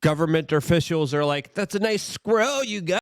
government officials are like, that's a nice squirrel you got.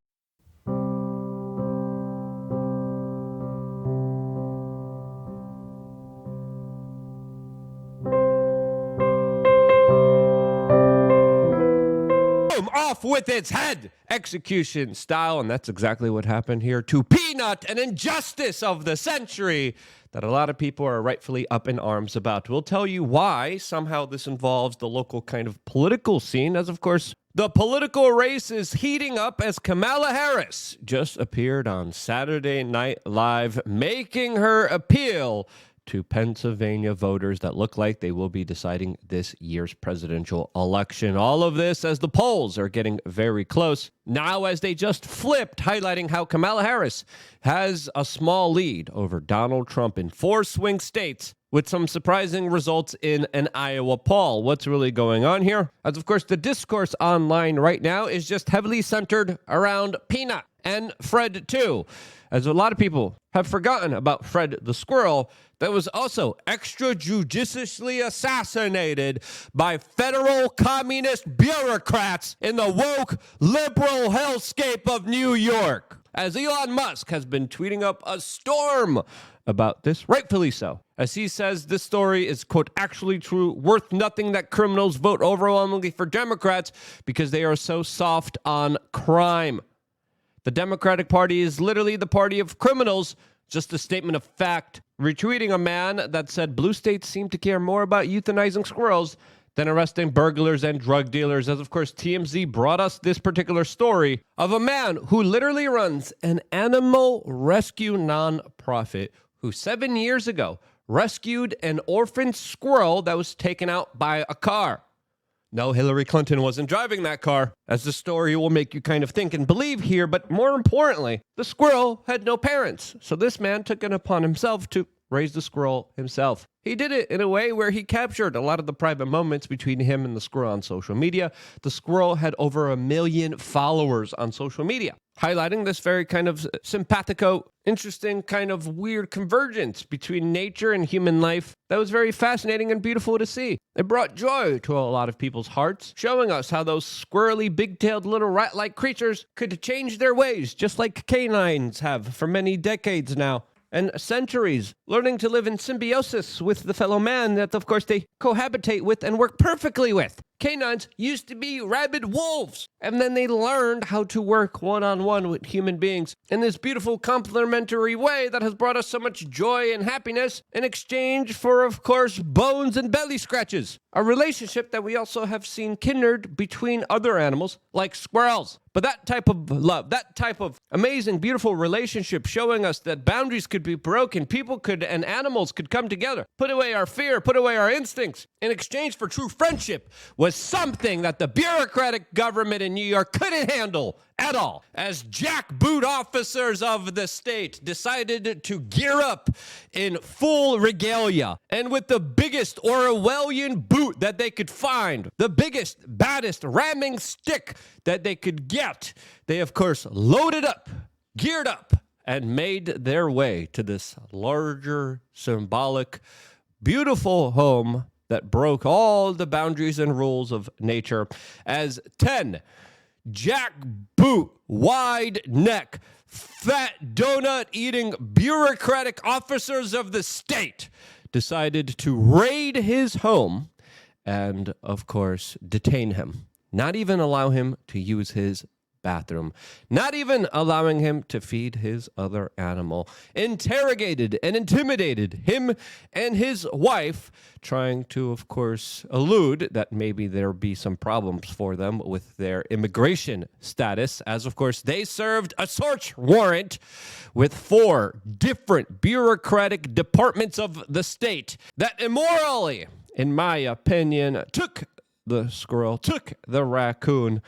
Off with its head, execution style. And that's exactly what happened here to Peanut, an injustice of the century that a lot of people are rightfully up in arms about. We'll tell you why somehow this involves the local kind of political scene, as of course the political race is heating up as Kamala Harris just appeared on Saturday Night Live making her appeal to Pennsylvania voters that look like they will be deciding this year's presidential election. All of this as the polls are getting very close. Now, as they just flipped, highlighting how Kamala Harris has a small lead over Donald Trump in 4 swing states, with some surprising results in an Iowa poll. What's really going on here? As of course, the discourse online right now is just heavily centered around Peanut and Fred too, as a lot of people have forgotten about Fred the Squirrel that was also extrajudiciously assassinated by federal communist bureaucrats in the woke liberal hellscape of New York. As Elon Musk has been tweeting up a storm about this, rightfully so, as he says this story is, quote, actually true, worth nothing that criminals vote overwhelmingly for Democrats because they are so soft on crime. The Democratic Party is literally the party of criminals, just a statement of fact. Retweeting a man that said blue states seem to care more about euthanizing squirrels than arresting burglars and drug dealers, as of course TMZ brought us this particular story of a man who literally runs an animal rescue nonprofit who 7 years ago rescued an orphaned squirrel that was taken out by a car. No, Hillary Clinton wasn't driving that car, as the story will make you kind of think and believe here, but more importantly, the squirrel had no parents, so this man took it upon himself to raise the squirrel himself. He did it in a way where he captured a lot of the private moments between him and the squirrel on social media. The squirrel had over 1 million followers on social media, highlighting this very kind of simpatico, interesting kind of weird convergence between nature and human life that was very fascinating and beautiful to see. It brought joy to a lot of people's hearts, showing us how those squirrely, big-tailed little rat-like creatures could change their ways, just like canines have for many decades now. And centuries, learning to live in symbiosis with the fellow man that, of course, they cohabitate with and work perfectly with. Canines used to be rabid wolves, and then they learned how to work one-on-one with human beings in this beautiful complementary way that has brought us so much joy and happiness in exchange for, of course, bones and belly scratches. A relationship that we also have seen kindred between other animals, like squirrels. But that type of love, that type of amazing, beautiful relationship showing us that boundaries could be broken, people could and animals could come together, put away our fear, put away our instincts in exchange for true friendship was something that the bureaucratic government in New York couldn't handle at all, as jackboot officers of the state decided to gear up in full regalia and with the biggest Orwellian boot that they could find, the biggest, baddest ramming stick that they could get. They, of course, loaded up, geared up, and made their way to this larger, symbolic, beautiful home that broke all the boundaries and rules of nature as 10 jackboot, wide neck, fat donut eating bureaucratic officers of the state decided to raid his home and, of course, detain him. Not even allow him to use his bathroom, not even allowing him to feed his other animal, interrogated and intimidated him and his wife, trying to, of course, allude that maybe there be some problems for them with their immigration status, as, of course, they served a search warrant with 4 different bureaucratic departments of the state that immorally, in my opinion, took the squirrel, took the raccoon,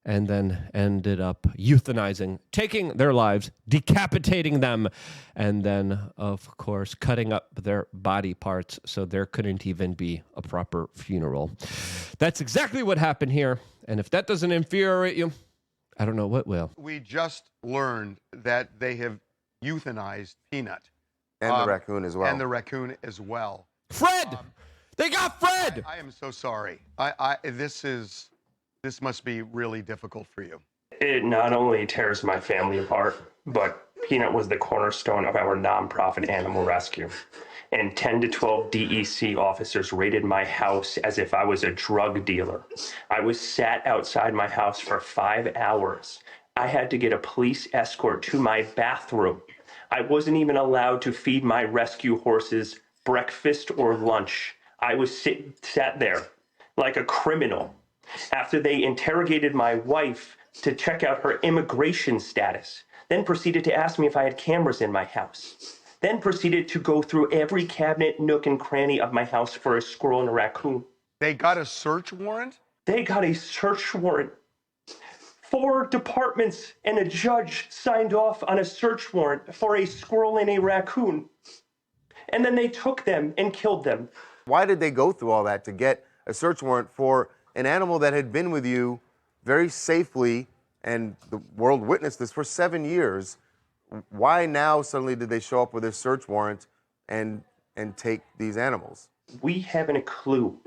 and then ended up euthanizing, taking their lives, decapitating them, and then, of course, cutting up their body parts so there couldn't even be a proper funeral. That's exactly what happened here, and if that doesn't infuriate you, I don't know what will. We just learned that they have euthanized Peanut. And the raccoon as well. And the raccoon as well. Fred! They got Fred! I am so sorry. This is This must be really difficult for you. It not only tears my family apart, but Peanut was the cornerstone of our nonprofit animal rescue. And 10 to 12 DEC officers raided my house as if I was a drug dealer. I was sat outside my house for 5 hours. I had to get a police escort to my bathroom. I wasn't even allowed to feed my rescue horses breakfast or lunch. I was sat there like a criminal. After they interrogated my wife to check out her immigration status, then proceeded to ask me if I had cameras in my house, then proceeded to go through every cabinet, nook, and cranny of my house for a squirrel and a raccoon. They got a search warrant? They got a search warrant. 4 departments and a judge signed off on a search warrant for a squirrel and a raccoon. And then they took them and killed them. Why did they go through all that to get a search warrant for an animal that had been with you very safely, and the world witnessed this, for 7 years? Why now suddenly did they show up with a search warrant and take these animals? We haven't a clue.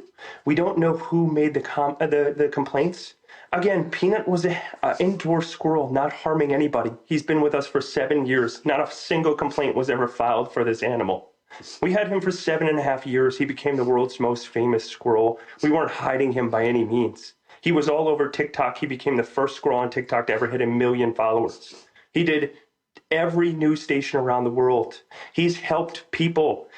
We don't know who made the complaints. Again, Peanut was an indoor squirrel, not harming anybody. He's been with us for 7 years. Not a single complaint was ever filed for this animal. We had him for 7.5 years. He became the world's most famous squirrel. We weren't hiding him by any means. He was all over TikTok. He became the first squirrel on TikTok to ever hit 1 million followers. He did every news station around the world. He's helped people.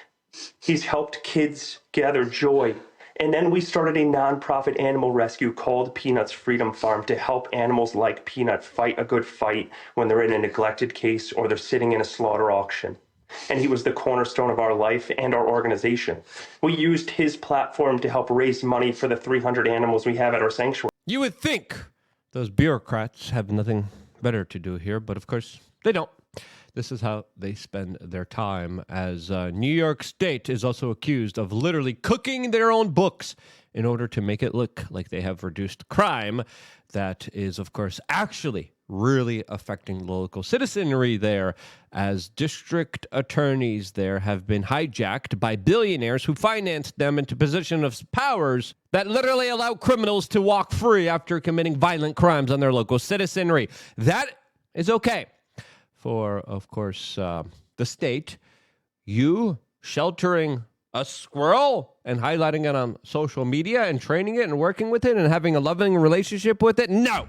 He's helped kids gather joy. And then we started a nonprofit animal rescue called Peanut's Freedom Farm to help animals like Peanut fight a good fight when they're in a neglected case or they're sitting in a slaughter auction. And he was the cornerstone of our life and our organization. We used his platform to help raise money for the 300 animals we have at our sanctuary. You would think those bureaucrats have nothing better to do here, but of course they don't. This is how they spend their time, as New York State is also accused of literally cooking their own books in order to make it look like they have reduced crime. That is, of course, actually really affecting the local citizenry there, as district attorneys there have been hijacked by billionaires who financed them into position of powers that literally allow criminals to walk free after committing violent crimes on their local citizenry. That is okay. For, of course, the state, you sheltering a squirrel and highlighting it on social media and training it and working with it and having a loving relationship with it? No!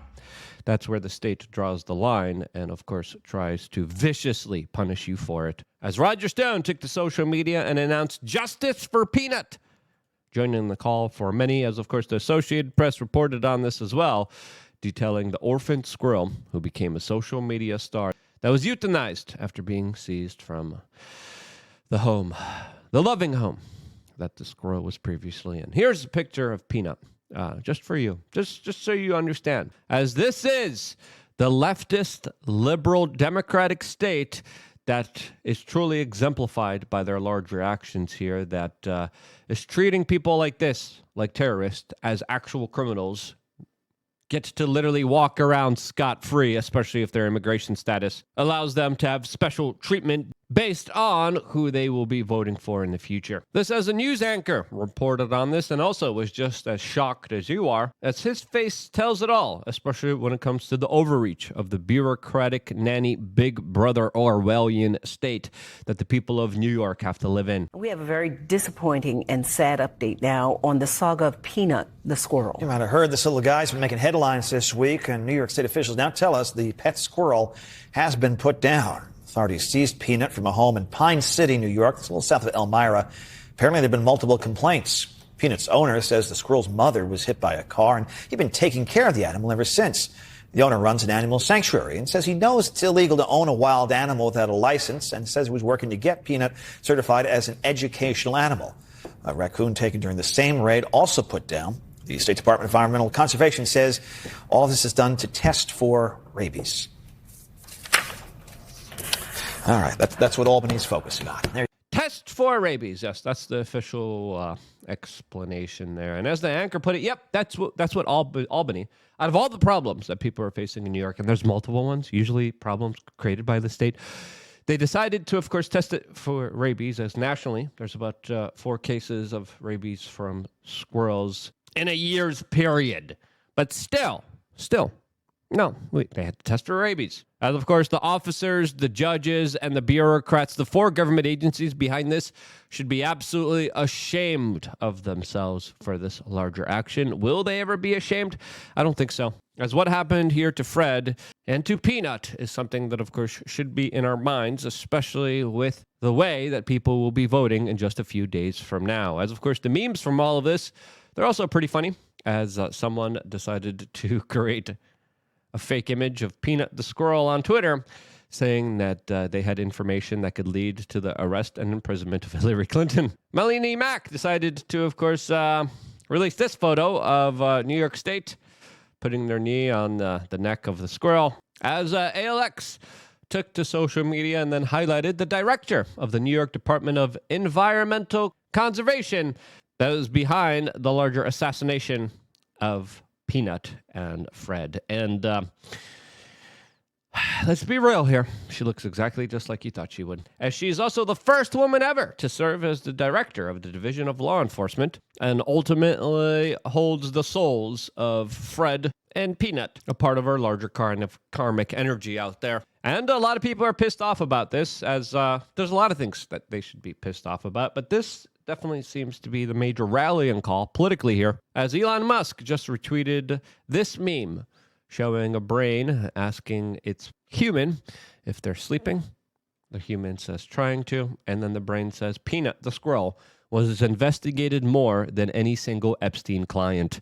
That's where the state draws the line and, of course, tries to viciously punish you for it. As Roger Stone took to social media and announced justice for Peanut, joining the call for many, as, of course, the Associated Press reported on this as well, detailing the orphaned squirrel who became a social media star that was euthanized after being seized from the home, the loving home that the squirrel was previously in. Here's a picture of Peanut, just for you, just so you understand. As this is the leftist, liberal, democratic state that is truly exemplified by their large reactions here, that is treating people like this, like terrorists, as actual criminals, get to literally walk around scot-free, especially if their immigration status allows them to have special treatment based on who they will be voting for in the future. This, as a news anchor, reported on this and also was just as shocked as you are, as his face tells it all, especially when it comes to the overreach of the bureaucratic, nanny, big brother Orwellian state that the people of New York have to live in. We have a very disappointing and sad update now on the saga of Peanut the Squirrel. You might have heard this little guy's been making headlines this week, and New York State officials now tell us the pet squirrel has been put down. Authorities seized Peanut from a home in Pine City, New York. It's a little south of Elmira. Apparently, there have been multiple complaints. Peanut's owner says the squirrel's mother was hit by a car, and he'd been taking care of the animal ever since. The owner runs an animal sanctuary and says he knows it's illegal to own a wild animal without a license, and says he was working to get Peanut certified as an educational animal. A raccoon taken during the same raid also put down. The State Department of Environmental Conservation says all this is done to test for rabies. All right, that's what Albany's focusing on. Test for rabies. Yes, that's the official explanation there. And as the anchor put it, yep, that's what Albany, out of all the problems that people are facing in New York, and there's multiple ones, usually problems created by the state, they decided to, of course, test it for rabies, as nationally there's about 4 cases of rabies from squirrels in a year's period. But still, no, they had to test for rabies. As of course, the officers, the judges, and the bureaucrats, the 4 government agencies behind this, should be absolutely ashamed of themselves for this larger action. Will they ever be ashamed? I don't think so. As what happened here to Fred and to Peanut is something that, of course, should be in our minds, especially with the way that people will be voting in just a few days from now. As, of course, the memes from all of this, they're also pretty funny, as someone decided to create a fake image of Peanut the Squirrel on Twitter, saying that they had information that could lead to the arrest and imprisonment of Hillary Clinton. Melanie Mack decided to, of course, release this photo of New York State putting their knee on the neck of the squirrel, as ALX took to social media and then highlighted the director of the New York Department of Environmental Conservation that was behind the larger assassination of Peanut and Fred. And let's be real here. She looks exactly just like you thought she would. As she's also the first woman ever to serve as the director of the Division of Law Enforcement and ultimately holds the souls of Fred and Peanut, a part of our larger kind of karmic energy out there. And a lot of people are pissed off about this, as there's a lot of things that they should be pissed off about, but this definitely seems to be the major rallying call politically here, as Elon Musk just retweeted this meme showing a brain asking its human if they're sleeping. The human says trying to, and then the brain says Peanut the Squirrel was investigated more than any single Epstein client.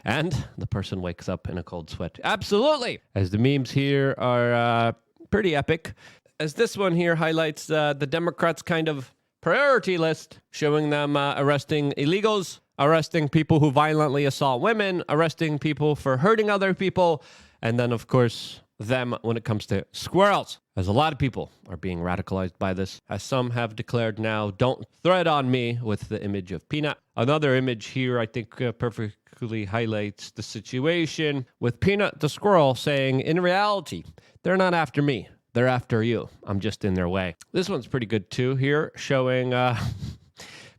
And the person wakes up in a cold sweat. Absolutely! As the memes here are pretty epic, as this one here highlights the Democrats' kind of priority list, showing them arresting illegals, arresting people who violently assault women, arresting people for hurting other people, and then, of course, them when it comes to squirrels. As a lot of people are being radicalized by this, as some have declared now, don't thread on me with the image of Peanut. Another image here, I think, perfectly highlights the situation with Peanut the Squirrel saying, in reality, they're not after me. They're after you. I'm just in their way. This one's pretty good too here, showing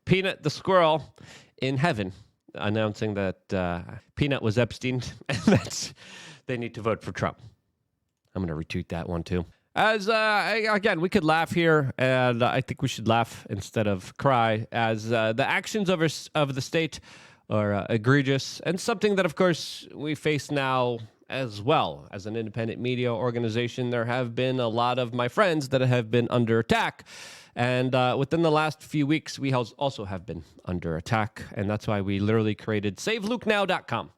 Peanut the Squirrel in heaven, announcing that Peanut was Epstein, and they need to vote for Trump. I'm going to retweet that one too. As, again, we could laugh here, and I think we should laugh instead of cry, as the actions of the state are egregious, and something that, of course, we face now as well. As an independent media organization, there have been a lot of my friends that have been under attack. And within the last few weeks, we also have been under attack. And that's why we literally created SaveLukeNow.com,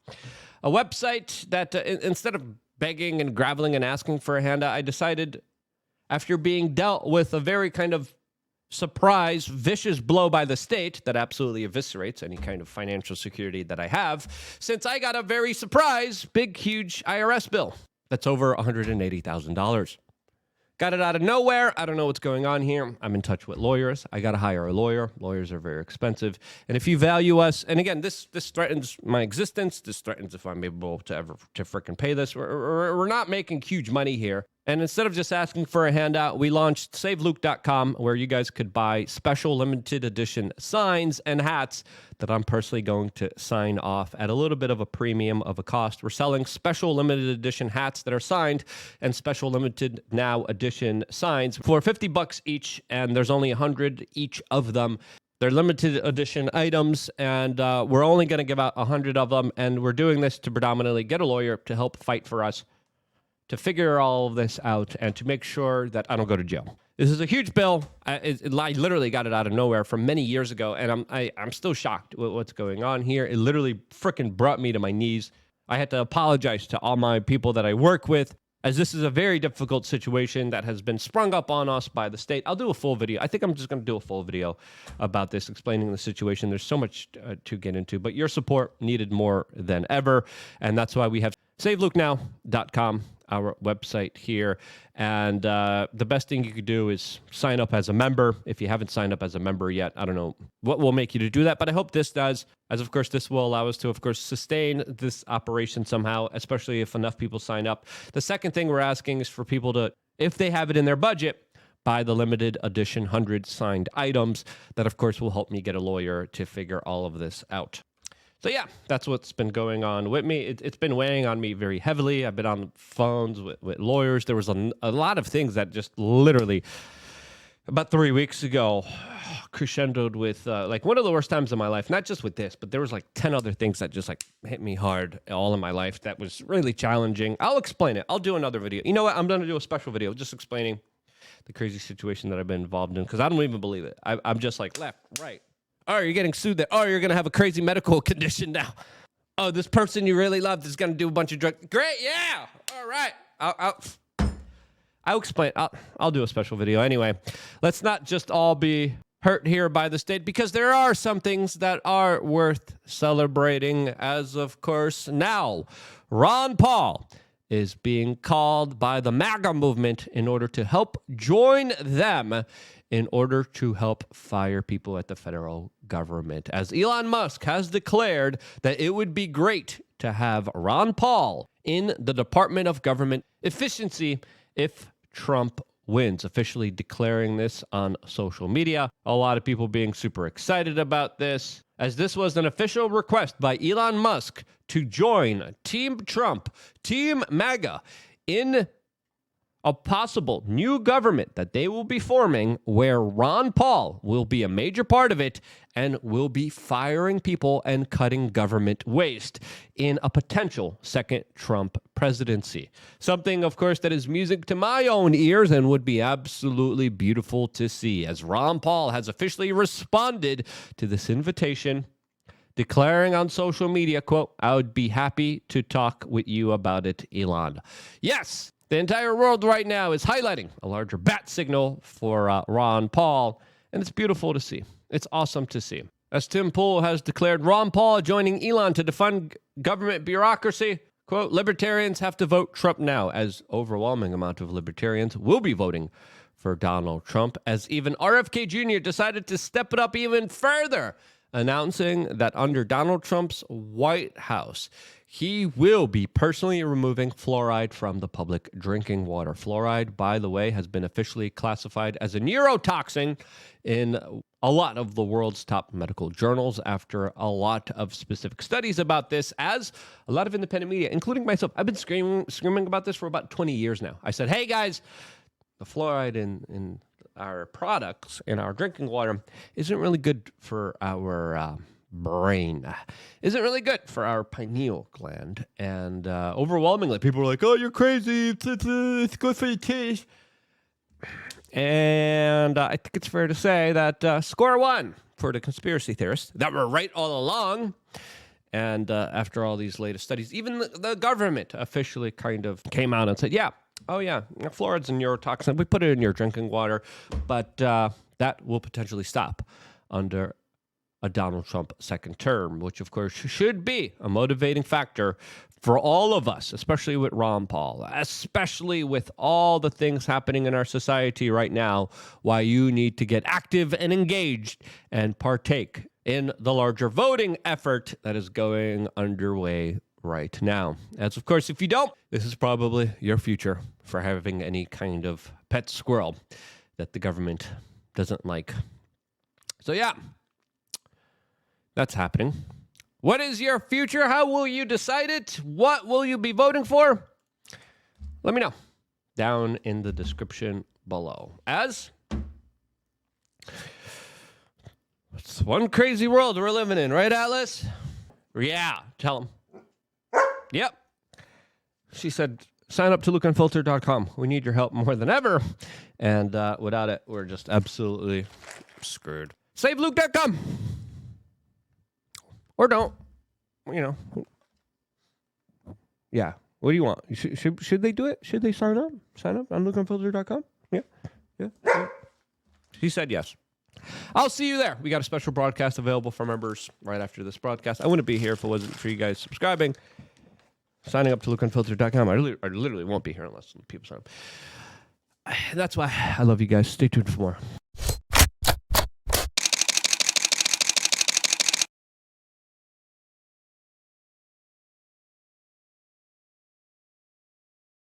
a website that instead of begging and groveling and asking for a handout, I decided, after being dealt with a very kind of surprise, vicious blow by the state that absolutely eviscerates any kind of financial security that I have, since I got a very surprise, big, huge IRS bill that's over $180,000. Got it out of nowhere. I don't know what's going on here. I'm in touch with lawyers. I got to hire a lawyer. Lawyers are very expensive. And if you value us, and again, this threatens my existence. This threatens if I'm able to ever to freaking pay this. We're not making huge money here. And instead of just asking for a handout, we launched SaveLuke.com, where you guys could buy special limited edition signs and hats that I'm personally going to sign off at a little bit of a premium of a cost. We're selling special limited edition hats that are signed and special limited now edition signs for $50 each, and there's only 100 each of them. They're limited edition items, and we're only going to give out 100 of them, and we're doing this to predominantly get a lawyer to help fight for us, to figure all of this out, and to make sure that I don't go to jail. This is a huge bill. I literally got it out of nowhere from many years ago, and I'm still shocked with what's going on here. It literally freaking brought me to my knees. I had to apologize to all my people that I work with, as this is a very difficult situation that has been sprung up on us by the state. I'll do a full video. I think I'm just going to do a full video about this, explaining the situation. There's so much to get into, but your support needed more than ever, and that's why we have SaveLukeNow.com, our website here. And the best thing you could do is sign up as a member. If you haven't signed up as a member yet, I don't know what will make you to do that, but I hope this does, as of course this will allow us to, of course, sustain this operation somehow, especially if enough people sign up. The second thing we're asking is for people to, if they have it in their budget, buy the limited edition 100 signed items. That, of course, will help me get a lawyer to figure all of this out. So yeah, that's what's been going on with me. It's been weighing on me very heavily. I've been on the phones with lawyers. There was a lot of things that just literally about 3 weeks ago crescendoed with like one of the worst times of my life. Not just with this, but there was like 10 other things that just like hit me hard all in my life that was really challenging. I'll explain it. I'll do another video. You know what? I'm going to do a special video just explaining the crazy situation that I've been involved in because I don't even believe it. I'm just like left, right. Oh, you're getting sued there. Oh, you're going to have a crazy medical condition now. Oh, this person you really loved is going to do a bunch of drugs. Great, yeah. All right. I'll explain. I'll do a special video. Anyway, let's not just all be hurt here by the state because there are some things that are worth celebrating as, of course, now Ron Paul is being called by the MAGA movement in order to help join them in order to help fire people at the federal government. As Elon Musk has declared that it would be great to have Ron Paul in the Department of Government Efficiency if Trump wins, officially declaring this on social media. A lot of people being super excited about this, as this was an official request by Elon Musk to join Team Trump, Team MAGA, in a possible new government that they will be forming where Ron Paul will be a major part of it and will be firing people and cutting government waste in a potential second Trump presidency. Something, of course, that is music to my own ears and would be absolutely beautiful to see, as Ron Paul has officially responded to this invitation, declaring on social media, quote, "I would be happy to talk with you about it, Elon." Yes, the entire world right now is highlighting a larger bat signal for Ron Paul, and it's beautiful to see. It's awesome to see. As Tim Pool has declared, Ron Paul joining Elon to defund government bureaucracy. Quote, "Libertarians have to vote Trump now," as overwhelming amount of libertarians will be voting for Donald Trump, as even RFK Jr. decided to step it up even further, announcing that under Donald Trump's White House, he will be personally removing fluoride from the public drinking water. Fluoride, by the way, has been officially classified as a neurotoxin in a lot of the world's top medical journals after a lot of specific studies about this, as a lot of independent media, including myself, I've been screaming about this for about 20 years now. I said, hey guys, the fluoride in our products, in our drinking water, isn't really good for our brain, isn't really good for our pineal gland. And overwhelmingly, people were like, oh, you're crazy. It's good for your teeth. And I think it's fair to say that score one for the conspiracy theorists that were right all along. And after all these latest studies, even the government officially kind of came out and said, yeah, oh yeah, fluoride's a neurotoxin. We put it in your drinking water, but that will potentially stop under a Donald Trump second term, which of course should be a motivating factor for all of us, especially with Ron Paul, especially with all the things happening in our society right now, why you need to get active and engaged and partake in the larger voting effort that is going underway right now. As of course, if you don't, this is probably your future for having any kind of pet squirrel that the government doesn't like. So yeah, that's happening. What is your future? How will you decide it? What will you be voting for? Let me know down in the description below. As it's one crazy world we're living in, right, Atlas? Yeah, tell him. Yep. She said, sign up to lookunfiltered.com. We need your help more than ever. And without it, we're just absolutely screwed. SaveLuke.com. Or don't. You know. Yeah. What do you want? Should they do it? Should they sign up? Sign up on lookunfiltered.com? Yeah. He said yes. I'll see you there. We got a special broadcast available for members right after this broadcast. I wouldn't be here if it wasn't for you guys subscribing. Signing up to lookunfiltered.com. I literally won't be here unless people sign up. That's why I love you guys. Stay tuned for more.